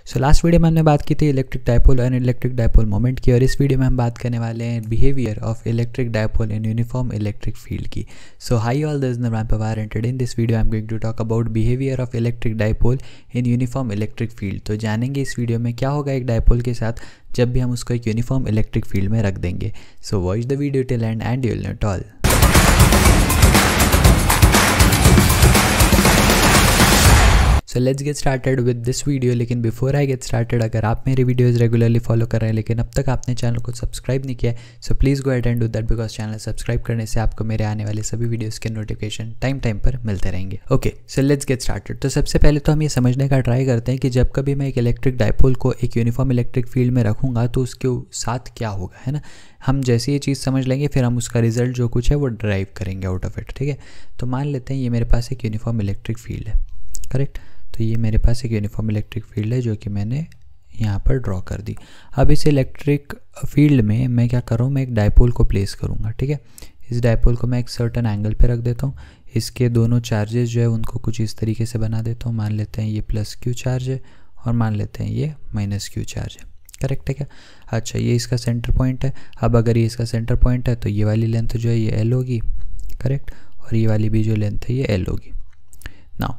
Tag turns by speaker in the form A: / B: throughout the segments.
A: So last video में हमने बात की थी इलेक्ट्रिक डायपोल और इलेक्ट्रिक डायपोल मोमेंट की, और इस वीडियो में हम बात करने वाले हैं behaviour of electric dipole in uniform electric field की। So hi all, this is Navram Pawar and today in this video I am going to talk about behaviour of electric dipole in uniform electric field. तो जानेंगे इस video में क्या होगा एक dipole के साथ जब भी हम उसको एक यूनिफॉर्म इलेक्ट्रिक फील्ड में रख देंगे। So watch the video till end you will know it all. So let's get started with this video. लेकिन बिफोर आई गेट स्टार्टेड, अगर आप मेरे वीडियोस रेगुलरली फॉलो कर रहे हैं लेकिन अब तक आपने चैनल को सब्सक्राइब नहीं किया है, so please go ahead and do that, because channel subscribe करने से आपको मेरे आने वाले सभी वीडियोस के नोटिफिकेशन टाइम पर मिलते रहेंगे। Okay, so let's get started. तो सबसे पहले तो हम ये समझने का ट्राई करते हैं कि जब कभी मैं एक इलेक्ट्रिक डायपोल को एक यूनिफॉर्म इलेक्ट्रिक फील्ड में रखूँगा तो उसके साथ क्या होगा, है ना। हम जैसे ये चीज़ समझ लेंगे फिर हम उसका रिजल्ट जो कुछ है वो ड्राइव करेंगे आउट ऑफ इट। ठीक है, तो मान लेते हैं ये मेरे पास एक यूनिफॉर्म इलेक्ट्रिक फील्ड है, करेक्ट। तो ये मेरे पास एक यूनिफॉर्म इलेक्ट्रिक फील्ड है जो कि मैंने यहाँ पर ड्रॉ कर दी। अब इस इलेक्ट्रिक फील्ड में मैं क्या करूँ, मैं एक डायपोल को प्लेस करूँगा। ठीक है, इस डायपोल को मैं एक सर्टेन एंगल पे रख देता हूँ। इसके दोनों चार्जेस जो है उनको कुछ इस तरीके से बना देता हूँ। मान लेते हैं ये प्लस क्यू चार्ज है और मान लेते हैं ये माइनस क्यू चार्ज है, करेक्ट है क्या। अच्छा, ये इसका सेंटर पॉइंट है। अब अगर ये इसका सेंटर पॉइंट है तो ये वाली लेंथ जो है ये एल होगी, करेक्ट, और ये वाली भी जो लेंथ है ये एल होगी। नाउ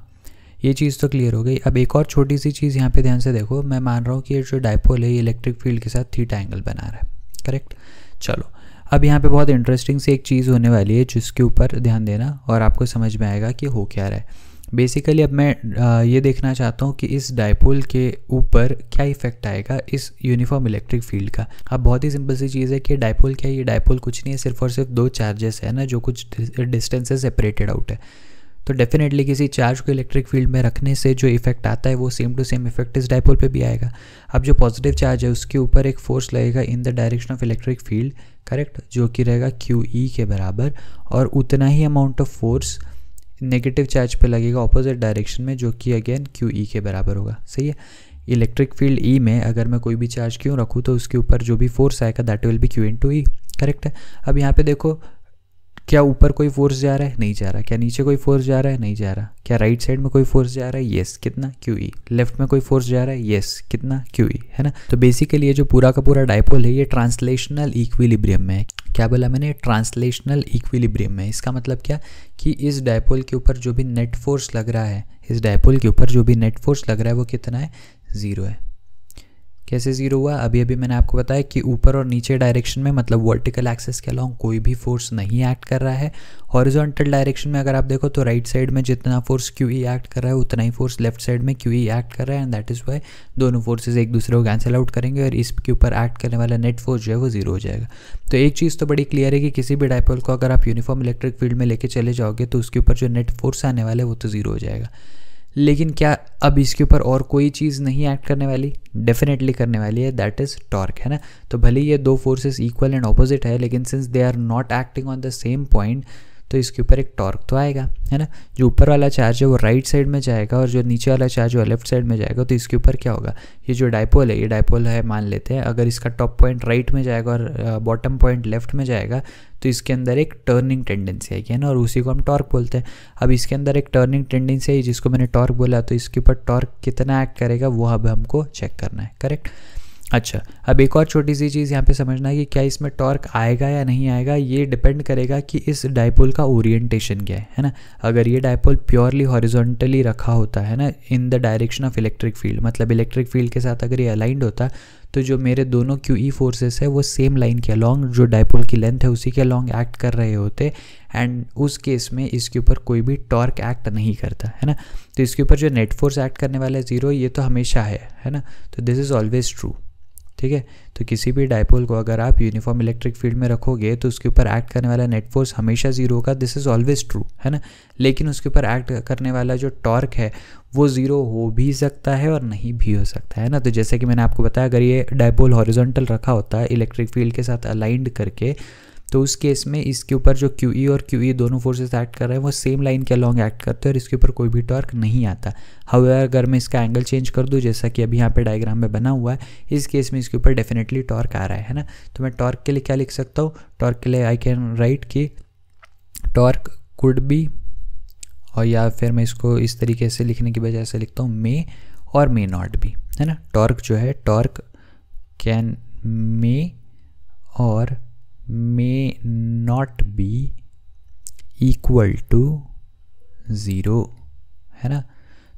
A: ये चीज़ तो क्लियर हो गई। अब एक और छोटी सी चीज़ यहाँ पे ध्यान से देखो, मैं मान रहा हूँ कि ये जो डायपोल है ये इलेक्ट्रिक फील्ड के साथ थीटा एंगल बना रहा है, करेक्ट। चलो, अब यहाँ पे बहुत इंटरेस्टिंग सी एक चीज़ होने वाली है जिसके ऊपर ध्यान देना और आपको समझ में आएगा कि हो क्या रहा है। बेसिकली अब मैं ये देखना चाहता हूँ कि इस डायपोल के ऊपर क्या इफेक्ट आएगा इस यूनिफॉर्म इलेक्ट्रिक फील्ड का। अब बहुत ही सिंपल सी चीज़ है कि डायपोल क्या है, ये डायपोल कुछ नहीं है, सिर्फ और सिर्फ दो चार्जेस है ना जो कुछ डिस्टेंस से सेपरेटेड आउट है। तो डेफिनेटली किसी चार्ज को इलेक्ट्रिक फील्ड में रखने से जो इफेक्ट आता है वो सेम टू सेम इफेक्ट इस डायपोल पे भी आएगा। अब जो पॉजिटिव चार्ज है उसके ऊपर एक फोर्स लगेगा in the direction of electric field, correct, जो कि रहेगा क्यू ई के बराबर, और उतना ही amount of force negative charge पे लगेगा ऑपोजिट डायरेक्शन में जो कि अगेन क्यू ई के बराबर होगा। सही है, इलेक्ट्रिक फील्ड ई में अगर मैं कोई भी चार्ज क्यों रखूँ तो उसके ऊपर जो भी फोर्स आएगा that will be q into E, correct है। अब यहाँ पे देखो, क्या ऊपर कोई फोर्स जा रहा है, नहीं जा रहा। क्या नीचे कोई फोर्स जा रहा है, नहीं जा रहा। क्या राइट साइड में कोई फोर्स जा रहा है, येस, कितना, क्यू ई। लेफ्ट में कोई फोर्स जा रहा है, येस, कितना, क्यू ई, है ना। तो बेसिकली ये जो पूरा का पूरा डायपोल है ये ट्रांसलेशनल इक्विलिब्रियम में है। क्या बोला मैंने, ट्रांसलेशनल इक्विलिब्रियम में। इसका मतलब क्या कि इस डायपोल के ऊपर जो भी नेट फोर्स लग रहा है, इस डायपोल के ऊपर जो भी नेट फोर्स लग रहा है वो कितना है, ज़ीरो है। कैसे ज़ीरो हुआ, अभी अभी मैंने आपको बताया कि ऊपर और नीचे डायरेक्शन में, मतलब वर्टिकल एक्सिस के अलॉन्ग कोई भी फोर्स नहीं एक्ट कर रहा है। हॉरिजॉन्टल डायरेक्शन में अगर आप देखो तो राइट साइड में जितना फोर्स क्यू ई एक्ट कर रहा है उतना ही फोर्स लेफ्ट साइड में क्यू ई एक्ट कर रहा है, एंड दैट इज़ वाई दोनों फोर्सेज एक दूसरे को कैंसिल आउट करेंगे और इसके ऊपर एक्ट करने वाला नेट फोर्स जो है वो ज़ीरो हो जाएगा। तो एक चीज़ तो बड़ी क्लियर है कि किसी भी डायपोल को अगर आप यूनिफॉर्म इलेक्ट्रिक फील्ड में लेके चले जाओगे तो उसके ऊपर जो नेट फोर्स आने वाला है वो तो ज़ीरो हो जाएगा। लेकिन क्या अब इसके ऊपर और कोई चीज़ नहीं एक्ट करने वाली, डेफिनेटली करने वाली है, दैट इज़ टॉर्क, है ना। तो भले ये दो फोर्सेस इक्वल एंड ऑपोजिट है लेकिन since they are not acting on the same point तो इसके ऊपर एक टॉर्क तो आएगा, है ना। जो ऊपर वाला चार्ज है वो राइट साइड में जाएगा और जो नीचे वाला चार्ज है वो लेफ्ट साइड में जाएगा। तो इसके ऊपर क्या होगा, ये जो डायपोल है, ये डायपोल है मान लेते हैं, अगर इसका टॉप पॉइंट राइट में जाएगा और बॉटम पॉइंट लेफ्ट में जाएगा तो इसके अंदर एक टर्निंग टेंडेंसी आएगी, है ना, और उसी को हम टॉर्क बोलते हैं। अब इसके अंदर एक टर्निंग टेंडेंसी है जिसको मैंने टॉर्क बोला, तो इसके ऊपर टॉर्क कितना एक्ट करेगा वो अब हमको चेक करना है, करेक्ट। अच्छा, अब एक और छोटी सी चीज़ यहाँ पे समझना है कि क्या इसमें टॉर्क आएगा या नहीं आएगा, ये डिपेंड करेगा कि इस डायपोल का ओरिएंटेशन क्या है ना। अगर ये डायपोल प्योरली हॉरिजॉन्टली रखा होता है ना इन the direction of electric field, मतलब इलेक्ट्रिक फील्ड के साथ अगर ये अलाइंड होता तो जो मेरे दोनों क्यू ई फोर्सेस है वो सेम लाइन के अलॉन्ग, जो डायपोल की लेंथ है उसी के अलॉन्ग एक्ट कर रहे होते, एंड उस केस में इसके ऊपर कोई भी टॉर्क एक्ट नहीं करता, है ना। तो इसके ऊपर जो नेट फोर्स एक्ट करने वाला है ज़ीरो, ये तो हमेशा है ना। तो दिस इज़ ऑलवेज ट्रू, ठीक है। तो किसी भी डायपोल को अगर आप यूनिफॉर्म इलेक्ट्रिक फील्ड में रखोगे तो उसके ऊपर एक्ट करने वाला नेट फोर्स हमेशा ज़ीरो होगा, दिस इज़ ऑलवेज ट्रू, है ना। लेकिन उसके ऊपर एक्ट करने वाला जो टॉर्क है वो ज़ीरो हो भी सकता है और नहीं भी हो सकता है ना। तो जैसे कि मैंने आपको बताया, अगर ये डायपोल हॉरिजॉन्टल रखा होता है इलेक्ट्रिक फील्ड के साथ अलाइंड करके तो उस केस में इसके ऊपर जो क्यू ई और क्यू ई दोनों फोर्सेस एक्ट कर रहे हैं वो सेम लाइन के अलॉन्ग एक्ट करते हैं और इसके ऊपर कोई भी टॉर्क नहीं आता। हाउएवर अगर मैं इसका एंगल चेंज कर दूं जैसा कि अभी यहाँ पे डायग्राम में बना हुआ है, इस केस में इसके ऊपर डेफिनेटली टॉर्क आ रहा है ना। तो मैं टॉर्क के लिए क्या लिख सकता हूँ, टॉर्क के लिए आई कैन राइट कि टॉर्क कुड बी, और या फिर मैं इसको इस तरीके से लिखने की बजाय से लिखता हूँ मे और मे नॉट बी, है ना। टॉर्क जो है, टॉर्क कैन मे और may not be equal to 0, है ना।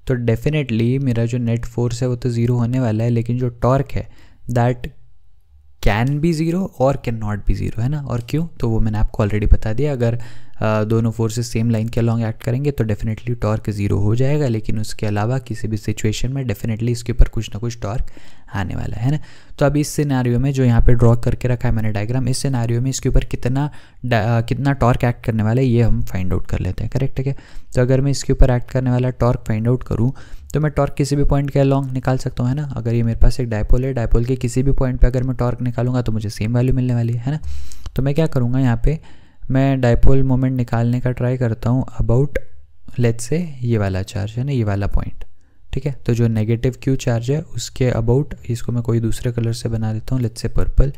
A: तो डेफिनेटली मेरा जो नेट फोर्स है वो तो ज़ीरो होने वाला है, लेकिन जो टॉर्क है दैट कैन बी ज़ीरो और कैन नॉट बी ज़ीरो, है ना। और क्यों, तो वो मैंने आपको ऑलरेडी बता दिया। अगर दोनों फोर्सेस सेम लाइन के अलॉन्ग एक्ट करेंगे तो डेफिनेटली टॉर्क ज़ीरो हो जाएगा, लेकिन उसके अलावा किसी भी सिचुएशन में डेफिनेटली इसके ऊपर कुछ ना कुछ टॉर्क आने वाला है ना। तो अभी इस सिनेरियो में जो यहाँ पे ड्रॉ करके रखा है मैंने डायग्राम, इस सिनेरियो में इसके ऊपर कितना टॉर्क एक्ट करने वाला है ये हम फाइंड आउट कर लेते हैं, करेक्ट है क्या। तो अगर मैं इसके ऊपर एक्ट करने वाला टॉर्क फाइंड आउट करूँ तो मैं टॉर्क किसी भी पॉइंट के अलॉन्ग निकाल सकता हूँ, है ना। अगर ये मेरे पास एक डायपोल है, डायपोल के किसी भी पॉइंट पे अगर मैं टॉर्क निकालूंगा तो मुझे सेम वैल्यू मिलने वाली है ना। तो मैं क्या करूँगा, यहाँ पे मैं डायपोल मोमेंट निकालने का ट्राई करता हूँ अबाउट लेट्स से ये वाला चार्ज है ना, ये वाला पॉइंट, ठीक है। तो जो नेगेटिव क्यू चार्ज है उसके अबाउट, इसको मैं कोई दूसरे कलर से बना देता हूँ, लेट्स से पर्पल।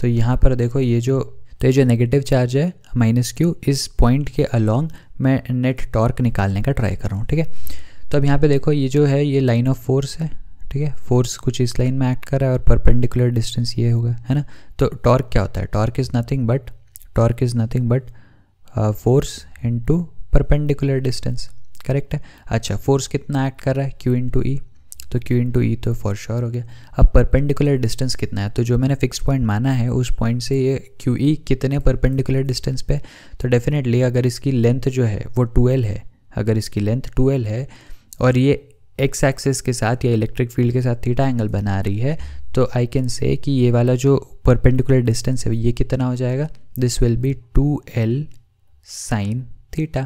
A: तो यहाँ पर देखो ये जो नेगेटिव चार्ज है माइनस क्यू, इस पॉइंट के अलॉन्ग मैं नेट टॉर्क निकालने का ट्राई कर रहा हूँ, ठीक है। तो अब यहाँ पे देखो ये जो है ये लाइन ऑफ फोर्स है, ठीक है। फोर्स कुछ इस लाइन में एक्ट कर रहा है और परपेंडिकुलर डिस्टेंस ये होगा, है ना। तो टॉर्क क्या होता है, torque is nothing but force into perpendicular distance, correct है। अच्छा, फोर्स कितना एक्ट कर रहा है, Q इंटू ई, तो Q इंटू ई तो फॉर श्योर हो गया। अब परपेंडिकुलर डिस्टेंस कितना है, तो जो मैंने फिक्स पॉइंट माना है उस पॉइंट से ये QE कितने परपेंडिकुलर डिस्टेंस पे, तो डेफिनेटली अगर इसकी लेंथ जो है वो 2L है, अगर इसकी लेंथ 2L है और ये एक्स एक्सिस के साथ या इलेक्ट्रिक फील्ड के साथ थीटा एंगल बना रही है, तो आई कैन से कि ये वाला जो परपेंडिकुलर डिस्टेंस है ये कितना हो जाएगा, this will be 2L sine theta,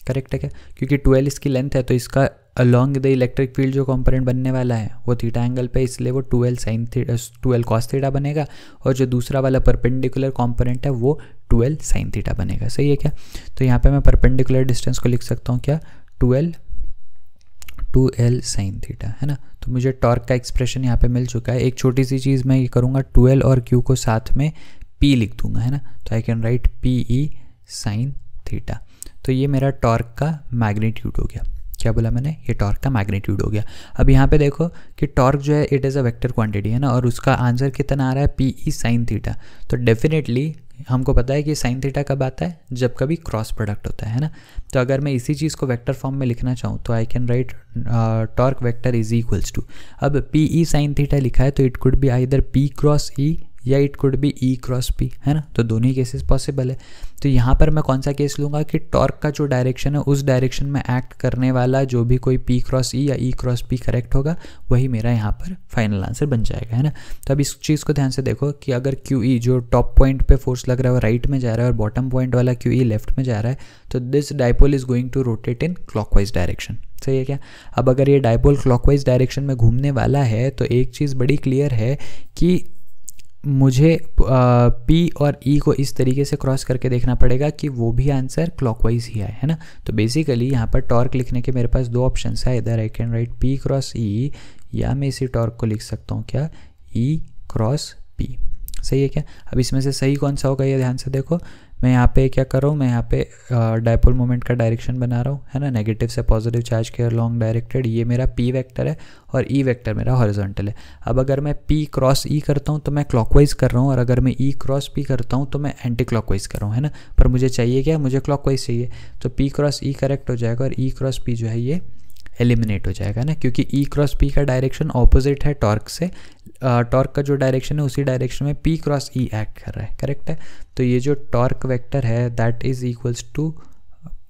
A: correct है क्या। क्योंकि 2L इसकी लेंथ है तो इसका अलॉन्ग द इलेक्ट्रिक फील्ड जो कंपोनेंट बनने वाला है वो थीटा एंगल पे, इसलिए वो 2L sine theta 2L cos theta बनेगा, और जो दूसरा वाला परपेंडिकुलर कंपोनेंट है वो 2L साइन थीटा बनेगा, सही है क्या। तो यहाँ पे मैं परपेंडिकुलर डिस्टेंस को लिख सकता हूँ क्या, 2L साइन थीटा, है ना। तो मुझे टॉर्क का एक्सप्रेशन यहाँ पे मिल चुका है। एक छोटी सी चीज़ मैं ये करूँगा, 2L और Q को साथ में P लिख दूंगा, है ना। तो I can right PE sine theta. तो ये मेरा टॉर्क का मैग्नीट्यूड हो गया। क्या बोला मैंने, ये टॉर्क का मैग्नीट्यूड हो गया। अब यहाँ पे देखो कि टॉर्क जो है it is a vector quantity, है ना, और उसका आंसर कितना आ रहा है, PE साइन थीटा। तो डेफिनेटली हमको पता है कि साइन थीटा कब आता है, जब कभी क्रॉस प्रोडक्ट होता है ना। तो अगर मैं इसी चीज़ को वेक्टर फॉर्म में लिखना चाहूँ तो I can write torque vector is equals to, अब PE साइन थीटा लिखा है तो it could be either P cross E या it could be E cross P, है ना। तो दोनों ही केसेस पॉसिबल है। तो यहाँ पर मैं कौन सा केस लूँगा कि टॉर्क का जो डायरेक्शन है उस डायरेक्शन में एक्ट करने वाला जो भी कोई P क्रॉस E या E क्रॉस P करेक्ट होगा वही मेरा यहाँ पर फाइनल आंसर बन जाएगा, है ना। तो अब इस चीज़ को ध्यान से देखो कि अगर QE जो टॉप पॉइंट पे फोर्स लग रहा है वो राइट में जा रहा है और बॉटम पॉइंट वाला QE लेफ्ट में जा रहा है, तो this dipole is going to rotate in clockwise direction, सही है क्या। अब अगर ये डायपोल क्लॉकवाइज डायरेक्शन में घूमने वाला है तो एक चीज़ बड़ी क्लियर है कि मुझे P और E को इस तरीके से क्रॉस करके देखना पड़ेगा कि वो भी आंसर क्लॉकवाइज ही आए, है ना। तो बेसिकली यहाँ पर टॉर्क लिखने के मेरे पास दो ऑप्शन है, इधर आई can right P cross E या मैं इसी टॉर्क को लिख सकता हूँ क्या, E क्रॉस P, सही है क्या। अब इसमें से सही कौन सा होगा ये ध्यान से देखो। मैं यहाँ पे क्या कर रहा हूँ, मैं यहाँ पे डायपोल मोमेंट का डायरेक्शन बना रहा हूँ, है ना, नेगेटिव से पॉजिटिव चार्ज के लॉन्ग डायरेक्टेड। ये मेरा P वेक्टर है और E वेक्टर मेरा हॉरिजॉन्टल है। अब अगर मैं P क्रॉस E करता हूँ तो मैं क्लॉकवाइज कर रहा हूँ, और अगर मैं E क्रॉस P करता हूँ तो मैं एंटी क्लॉकवाइज कर रहा हूँ, है ना। पर मुझे चाहिए क्या, मुझे क्लॉकवाइज चाहिए, तो P क्रॉस E करेक्ट हो जाएगा और E क्रॉस P जो है ये एलिमिनेट हो जाएगा ना, क्योंकि E क्रॉस P का डायरेक्शन ऑपोजिट है टॉर्क से। टॉर्क का जो डायरेक्शन है उसी डायरेक्शन में P क्रॉस E एक्ट कर रहा है, करेक्ट है। तो ये जो टॉर्क वेक्टर है that is equals to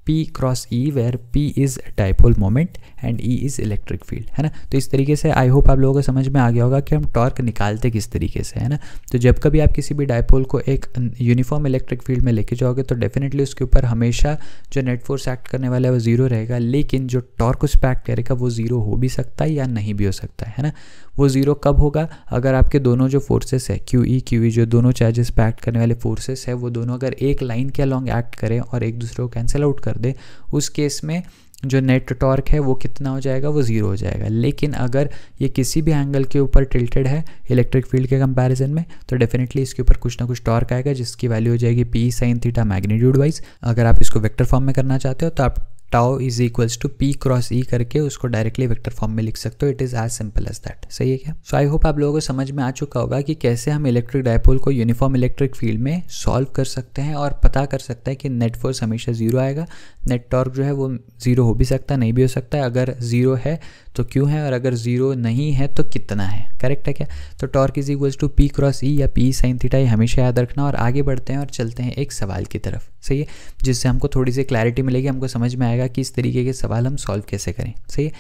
A: P cross E where P is dipole moment and E is electric field, है ना। तो इस तरीके से आई होप आप लोगों को समझ में आ गया होगा कि हम टॉर्क निकालते किस तरीके से, है ना। तो जब कभी आप किसी भी डायपोल को एक यूनिफॉर्म इलेक्ट्रिक फील्ड में लेके जाओगे तो डेफिनेटली उसके ऊपर हमेशा जो नेट फोर्स एक्ट करने वाला है वो जीरो रहेगा, लेकिन जो टॉर्क उस पर एक्ट करेगा वो जीरो हो भी सकता है या नहीं भी हो सकता है ना। वो ज़ीरो कब होगा, अगर आपके दोनों जो फोर्सेस है QE जो दोनों चार्जेस पे एक्ट करने वाले फोर्सेस है वो दोनों अगर एक लाइन के अलॉन्ग एक्ट करें और एक दूसरे को कैंसिल आउट कर दे, उस केस में जो नेट टॉर्क है वो कितना हो जाएगा, वो ज़ीरो हो जाएगा। लेकिन अगर ये किसी भी एंगल के ऊपर टिल्टेड है इलेक्ट्रिक फील्ड के कंपैरिजन में तो डेफिनेटली इसके ऊपर कुछ ना कुछ टॉर्क आएगा जिसकी वैल्यू हो जाएगी P sine theta magnitude wise. अगर आप इसको वेक्टर फॉर्म में करना चाहते हो तो आप tau is equals to p cross E करके उसको डायरेक्टली वेक्टर फॉर्म में लिख सकते हो। It is as simple as that. सही है क्या? सो आई होप आप लोगों को समझ में आ चुका होगा कि कैसे हम इलेक्ट्रिक डायपोल को यूनिफॉर्म इलेक्ट्रिक फील्ड में सॉल्व कर सकते हैं और पता कर सकते हैं कि नेट फोर्स हमेशा 0 आएगा, नेट टॉर्क जो है वो 0 हो भी सकता है, नहीं भी हो सकता है। अगर 0 है तो क्यों है, और अगर 0 नहीं है तो कितना है। करेक्ट है क्या? तो torque is equals to p cross E या पी साइन थीटा, ये हमेशा याद रखना। और आगे बढ़ते हैं और चलते हैं एक सवाल की तरफ। सही है, जिससे हमको थोड़ी सी क्लैरिटी मिलेगी, हमको समझ में आएगा कि इस तरीके के सवाल हम सॉल्व कैसे करें। सही है,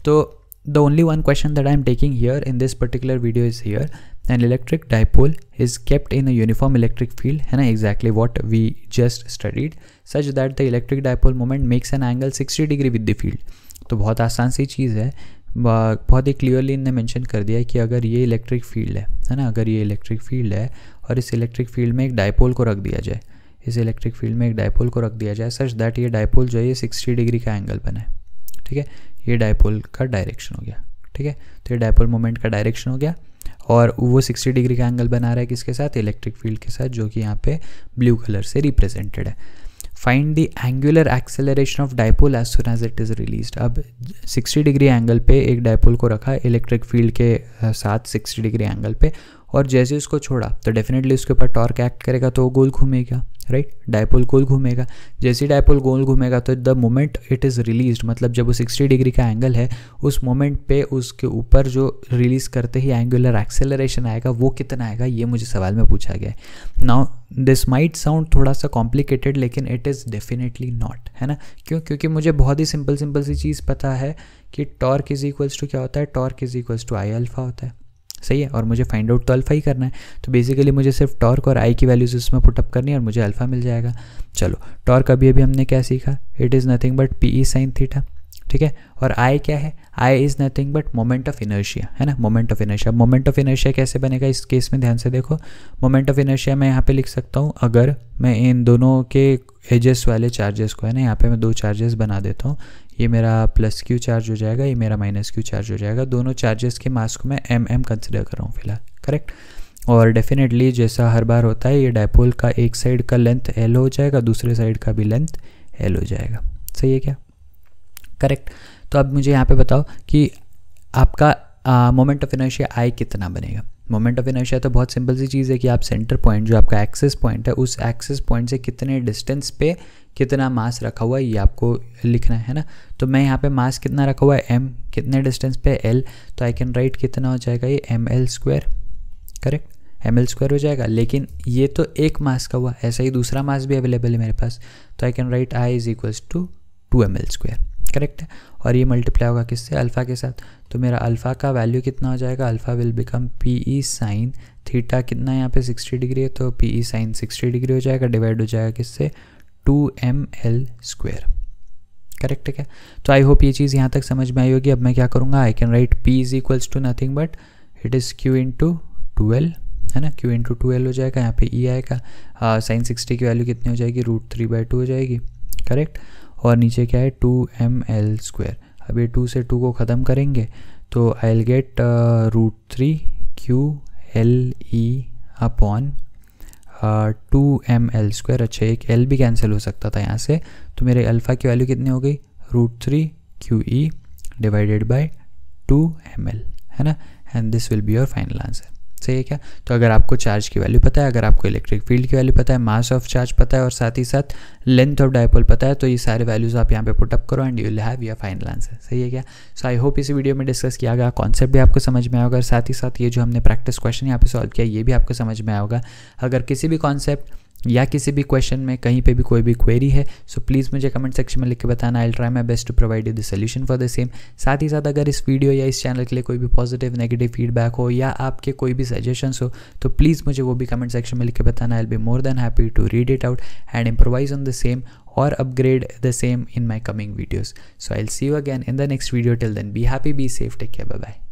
A: तो the only one question that I am taking here in this particular video is here, an electric dipole is kept in a uniform electric field, है ना, exactly what we just studied, such that the electric dipole moment makes an angle 60 degree with the field। तो बहुत आसान सी चीज़ है, बहुत ही clearly इन्हें mention कर दिया है कि अगर ये इलेक्ट्रिक फील्ड है ना, अगर ये इलेक्ट्रिक फील्ड है और इस इलेक्ट्रिक फील्ड में एक डायपोल को रख दिया जाए, इस इलेक्ट्रिक फील्ड में एक डायपोल को रख दिया जाए सच दैट ये डायपोल जो है ये 60 डिग्री का एंगल बनाए। ठीक है, ये डायपोल का डायरेक्शन हो गया। ठीक है, तो ये डायपोल मोमेंट का डायरेक्शन हो गया और वो 60 डिग्री का एंगल बना रहा है किसके साथ, इलेक्ट्रिक फील्ड के साथ, जो कि यहाँ पे ब्लू कलर से रिप्रेजेंटेड है। Find the angular acceleration of dipole as soon as it is released. अब 60 डिग्री एंगल पे एक डायपोल को रखा है इलेक्ट्रिक फील्ड के साथ 60 डिग्री एंगल पे, और जैसे उसको छोड़ा तो डेफिनेटली उसके ऊपर टॉर्क एक्ट करेगा तो वो गोल घूमेगा। राइट, डायपोल गोल घूमेगा। जैसे ही डायपोल गोल घूमेगा तो the moment it is released, मतलब जब वो 60 डिग्री का एंगल है उस मोमेंट पे उसके ऊपर जो रिलीज़ करते ही एंगुलर एक्सेलरेशन आएगा वो कितना आएगा, ये मुझे सवाल में पूछा गया है। नाउ दिस माइट साउंड थोड़ा सा कॉम्प्लिकेटेड, लेकिन इट इज़ डेफिनेटली नॉट, है ना। क्यों? क्योंकि मुझे बहुत ही सिंपल सी चीज़ पता है कि टॉर्क इज इक्वल्स टू क्या होता है, torque is equals to I alpha होता है। सही है, और मुझे फाइंड आउट तो अल्फा ही करना है, तो बेसिकली मुझे सिर्फ टॉर्क और आई की वैल्यूज उसमें पुटअप करनी है और मुझे अल्फा मिल जाएगा। चलो, टॉर्क अभी हमने क्या सीखा, it is nothing but p E sine theta. ठीक है, और आई क्या है, I is nothing but moment of inertia, है ना, moment of inertia. Moment of inertia कैसे बनेगा इस केस में, ध्यान से देखो। मोमेंट ऑफ इनर्शिया मैं यहाँ पे लिख सकता हूँ, अगर मैं इन दोनों के एजेस वाले चार्जेस को, है ना, यहाँ पे मैं 2 चार्जेस बना देता हूँ, ये मेरा प्लस क्यू चार्ज हो जाएगा, ये मेरा माइनस क्यू चार्ज हो जाएगा। दोनों चार्जेस के मास को मैं एम कंसिडर कर रहा हूँ फिलहाल। करेक्ट, और डेफिनेटली जैसा हर बार होता है ये डायपोल का एक साइड का लेंथ एल हो जाएगा, दूसरे साइड का भी लेंथ एल हो जाएगा। सही है क्या? करेक्ट। तो अब मुझे यहाँ पे बताओ कि आपका मोमेंट ऑफ इनर्शिया आई कितना बनेगा। मोमेंट ऑफ इनर्शिया तो बहुत सिंपल सी चीज़ है कि आप सेंटर पॉइंट जो आपका एक्सेस पॉइंट है उस एक्सेस पॉइंट से कितने डिस्टेंस पे कितना मास रखा हुआ है ये आपको लिखना है ना। तो मैं यहाँ पे मास कितना रखा हुआ है एम, कितने डिस्टेंस पे एल, तो आई कैन राइट कितना हो जाएगा ये M L square. Correct, M L square हो जाएगा, लेकिन ये तो एक मास का हुआ, ऐसा ही दूसरा मास भी अवेलेबल है मेरे पास, तो I can write I is equals to 2ml square. Correct है, और ये मल्टीप्लाई होगा किससे, अल्फ़ा के साथ। तो मेरा अल्फ़ा का वैल्यू कितना हो जाएगा, alpha will become P E sine theta, कितना यहाँ पे 60 डिग्री है तो पी ई साइन 60 डिग्री हो जाएगा, डिवाइड हो जाएगा किससे 2ml स्क्वायर। करेक्ट है क्या? तो आई होप ये चीज़ यहाँ तक समझ में आई होगी। अब मैं क्या करूँगा, I can write P is equals to nothing but it is q into 2l, है ना, क्यू इंटू 2l हो जाएगा, यहाँ पे ई आएगा, साइन 60 की वैल्यू कितनी हो जाएगी, √3/2 हो जाएगी। करेक्ट, और नीचे क्या है 2ml स्क्वायर। अब ये 2 से 2 को ख़त्म करेंगे तो I will get √3QLE upon 2ml square. अच्छा, एक L भी कैंसिल हो सकता था यहाँ से, तो मेरे अल्फ़ा की वैल्यू कितनी हो गई, √3QE डिवाइडेड बाय 2ml, है ना, and this will be your final answer. सही है क्या? तो अगर आपको चार्ज की वैल्यू पता है, अगर आपको इलेक्ट्रिक फील्ड की वैल्यू पता है, मास ऑफ चार्ज पता है और साथ ही साथ लेंथ ऑफ डायपोल पता है, तो ये सारे वैल्यूज़ आप यहाँ पे पुटअप करो and you will have your final answer. सही है क्या? सो आई होप इस वीडियो में डिस्कस किया गया कॉन्सेप्ट भी आपको समझ में आया होगा, और साथ ही साथ ये जो हमने प्रैक्टिस क्वेश्चन यहाँ पे सॉल्व किया ये भी आपको समझ में आया होगा। अगर किसी भी कॉन्सेप्ट या किसी भी क्वेश्चन में कहीं पे भी कोई भी क्वेरी है सो प्लीज़ मुझे कमेंट सेक्शन में लिख के बताना। I will try my best to provide you the solution for the same. साथ ही साथ अगर इस वीडियो या इस चैनल के लिए कोई भी पॉजिटिव नेगेटिव फीडबैक हो या आपके कोई भी सजेशंस हो तो प्लीज़ मुझे वो भी कमेंट सेक्शन में लिख के बताना। I will be more than happy to read it out and improvise on the same or upgrade the same in my coming videos. So I'll see you again in the next video. Till then, be happy, be safe, take care, bye bye.